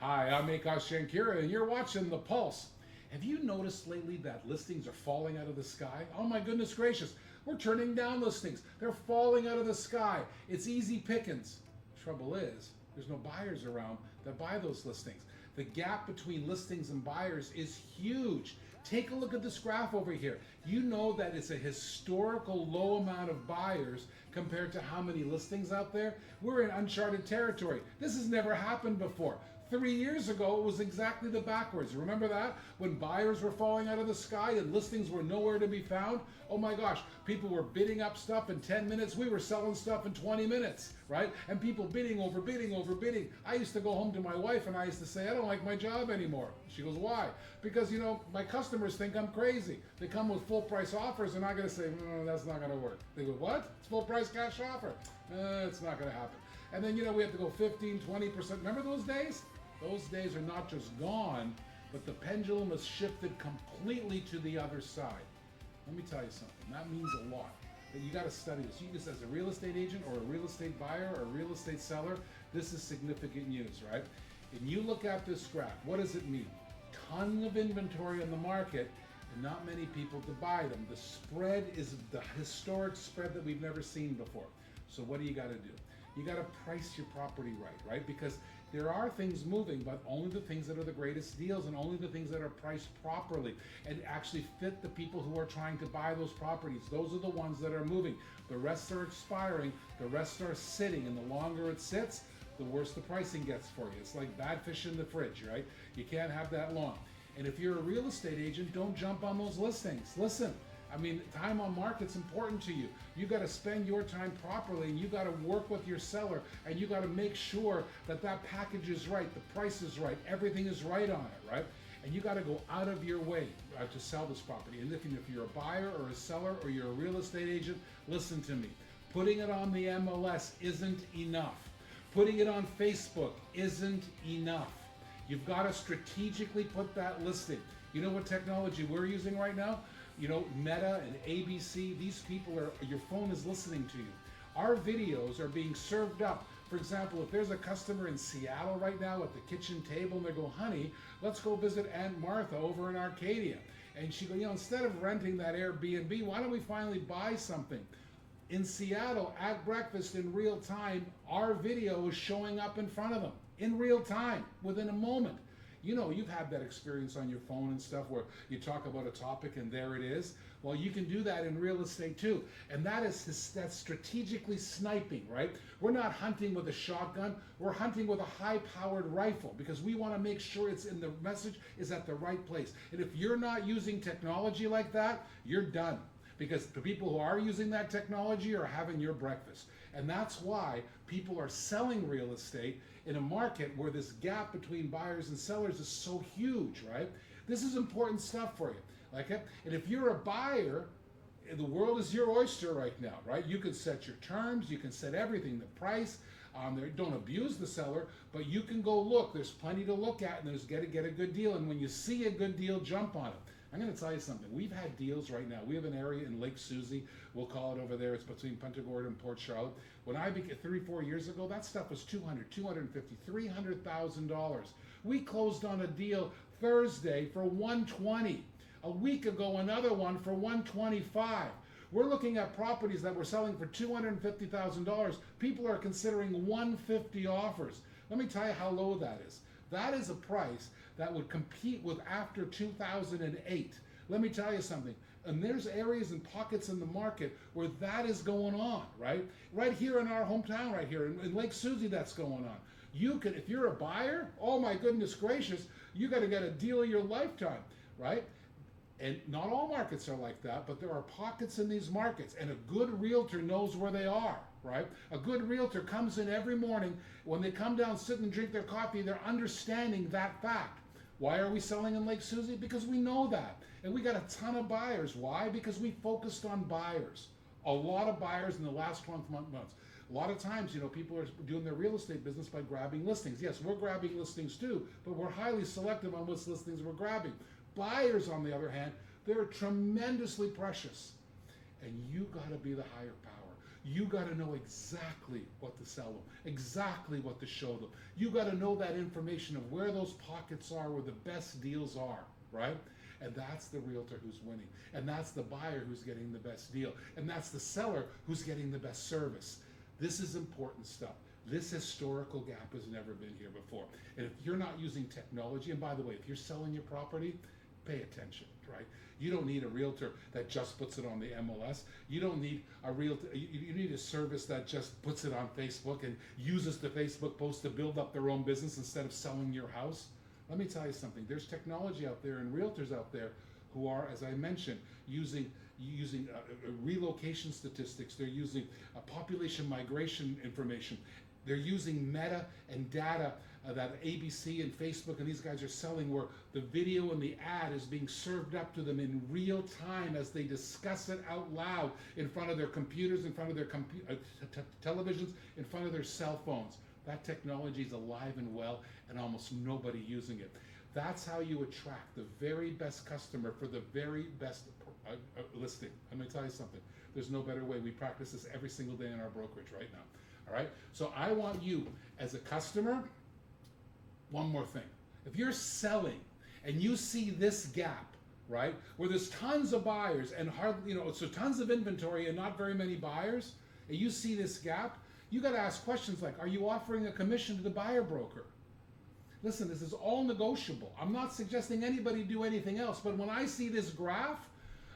Hi, I'm Akash Shankira, and you're watching The Pulse. Have you noticed lately that listings are falling out of the sky? Oh my goodness gracious, we're turning down listings. They're falling out of the sky. It's easy pickings. Trouble is, there's no buyers around that buy those listings. The gap between listings and buyers is huge. Take a look at this graph over here. You know that it's a historical low amount of buyers compared to how many listings out there. We're in uncharted territory. This has never happened before. 3 years ago, it was exactly the backwards. Remember that? When buyers were falling out of the sky and listings were nowhere to be found? Oh my gosh, people were bidding up stuff in 10 minutes. We were selling stuff in 20 minutes, right? And people bidding, overbidding. I used to go home to my wife and I used to say, I don't like my job anymore. She goes, why? Because, my customers think I'm crazy. They come with full price offers and I'm going to say, no, that's not going to work. They go, what? It's full price cash offer. It's not going to happen. And then, we have to go 15, 20%. Remember those days? Those days are not just gone, but the pendulum has shifted completely to the other side. Let me tell you something. That means a lot. That you got to study this. You just as a real estate agent or a real estate buyer or a real estate seller, this is significant news, right? And you look at this graph, what does it mean? Ton of inventory on the market and not many people to buy them. The spread is the historic spread that we've never seen before. So what do you got to do? You got to price your property right? Because there are things moving, but only the things that are the greatest deals and only the things that are priced properly and actually fit the people who are trying to buy those properties. Those are the ones that are moving. The rest are expiring, the rest are sitting, and the longer it sits, the worse the pricing gets for you. It's like bad fish in the fridge, right? You can't have that long. And if you're a real estate agent, don't jump on those listings. Listen, time on market's important to you. You got to spend your time properly and you got to work with your seller and you got to make sure that that package is right, the price is right, everything is right on it, right? And you got to go out of your way to sell this property. And if you're a buyer or a seller or you're a real estate agent, listen to me. Putting it on the MLS isn't enough. Putting it on Facebook isn't enough. You've got to strategically put that listing. You know what technology we're using right now? Meta and ABC, these people your phone is listening to you. Our videos are being served up. For example, if there's a customer in Seattle right now at the kitchen table and they go, honey, let's go visit Aunt Martha over in Arcadia. And she go, instead of renting that Airbnb, why don't we finally buy something? In Seattle, at breakfast in real time, our video is showing up in front of them in real time, within a moment. You've had that experience on your phone and stuff where you talk about a topic and there it is. Well, you can do that in real estate too. And that's strategically sniping, right? We're not hunting with a shotgun. We're hunting with a high-powered rifle because we want to make sure the message is at the right place. And if you're not using technology like that, you're done. Because the people who are using that technology are having your breakfast. And that's why people are selling real estate in a market where this gap between buyers and sellers is so huge, right? This is important stuff for you. And if you're a buyer, the world is your oyster right now, right? You can set your terms, you can set everything, the price. Don't abuse the seller, but you can go look. There's plenty to look at, and there's get a good deal. And when you see a good deal, jump on it. I'm going to tell you something. We've had deals right now. We have an area in Lake Susie. We'll call it over there. It's between Punta Gorda and Port Charlotte. When I began 3-4 years ago, that stuff was $200,000, $250,000, $300,000. We closed on a deal Thursday for $120,000. A week ago, another one for $125,000. We're looking at properties that we're selling for $250,000. People are considering $150,000 offers. Let me tell you how low that is. That is a price that would compete with after 2008. Let me tell you something. And there's areas and pockets in the market where that is going on, right? Right here in our hometown, right here in Lake Susie, that's going on. If you're a buyer, oh my goodness gracious, you got to get a deal of your lifetime, right? And not all markets are like that, but there are pockets in these markets, and a good realtor knows where they are, right? A good realtor comes in every morning. When they come down, sit and drink their coffee, they're understanding that fact. Why are we selling in Lake Susie? Because we know that. And we got a ton of buyers. Why? Because we focused on buyers. A lot of buyers in the last 12 months. A lot of times, people are doing their real estate business by grabbing listings. Yes, we're grabbing listings too, but we're highly selective on which listings we're grabbing. Buyers, on the other hand, they're tremendously precious. And you got to be the higher power. You got to know exactly what to sell them, exactly what to show them. You got to know that information of where those pockets are, where the best deals are, right? And that's the realtor who's winning. And that's the buyer who's getting the best deal. And that's the seller who's getting the best service. This is important stuff. This historical gap has never been here before. And if you're not using technology, and by the way, if you're selling your property, pay attention, right? You don't need a realtor that just puts it on the MLS. You don't need a realtor, you need a service that just puts it on Facebook and uses the Facebook post to build up their own business instead of selling your house. Let me tell you something. There's technology out there and realtors out there who are, as I mentioned, using relocation statistics. They're using population migration information. They're using meta and data that ABC and Facebook and these guys are selling, where the video and the ad is being served up to them in real time as they discuss it out loud in front of their computers, in front of their televisions, in front of their cell phones. That technology is alive and well, and almost nobody using it. That's how you attract the very best customer for the very best listing. I'm going to tell you something. There's no better way. We practice this every single day in our brokerage right now. All right? So I want you, as a customer, one more thing. If you're selling and you see this gap, right, where there's tons of buyers and so tons of inventory and not very many buyers, and you see this gap, you got to ask questions like, are you offering a commission to the buyer broker? Listen, this is all negotiable. I'm not suggesting anybody do anything else, but when I see this graph,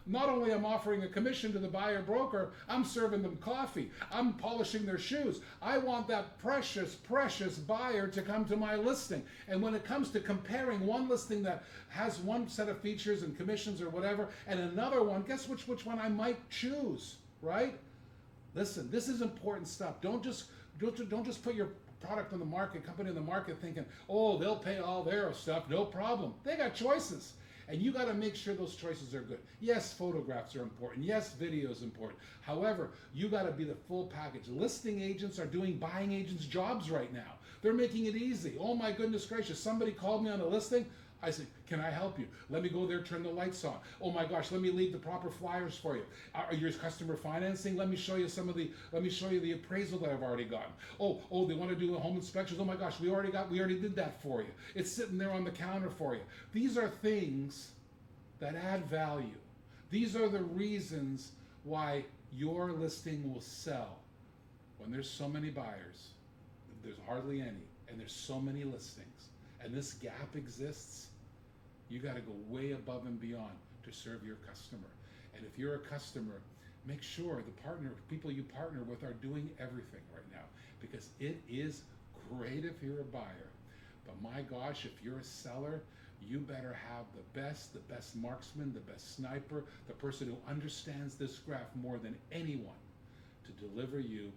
not only am I offering a commission to the buyer broker, I'm serving them coffee. I'm polishing their shoes. I want that precious, precious buyer to come to my listing. And when it comes to comparing one listing that has one set of features and commissions or whatever, and another one, guess which one I might choose, right? Listen, this is important stuff. Don't just put your product on the market, company in the market thinking, oh, they'll pay all their stuff, no problem. They got choices. And you got to make sure those choices are good. Yes, photographs are important. Yes, video is important. However, you got to be the full package. Listing agents are doing buying agents' jobs right now. They're making it easy. Oh my goodness gracious, somebody called me on a listing. I said, can I help you? Let me go there, turn the lights on. Oh my gosh, let me leave the proper flyers for you. Are your customer financing? Let me show you the appraisal that I've already gotten. Oh, they want to do a home inspections. Oh my gosh, we already did that for you. It's sitting there on the counter for you. These are things that add value. These are the reasons why your listing will sell. When there's so many buyers, there's hardly any, and there's so many listings, and this gap exists, you got to go way above and beyond to serve your customer. And if you're a customer, make sure the people you partner with are doing everything right now, because it is great if you're a buyer. But my gosh, if you're a seller, you better have the best marksman, the best sniper, the person who understands this graph more than anyone to deliver you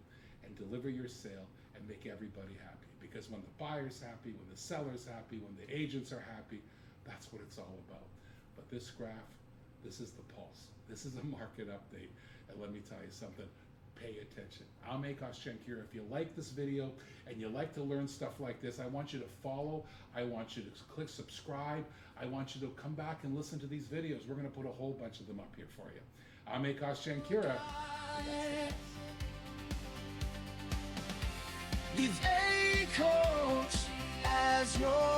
and deliver your sale and make everybody happy. Because when the buyer's happy, when the seller's happy, when the agents are happy, that's what it's all about. But this graph, this is the pulse. This is a market update. And let me tell you something, pay attention. I'm Akash Jankira. If you like this video and you like to learn stuff like this, I want you to follow. I want you to click subscribe. I want you to come back and listen to these videos. We're going to put a whole bunch of them up here for you. I'm Akash Jankira. With a coach as your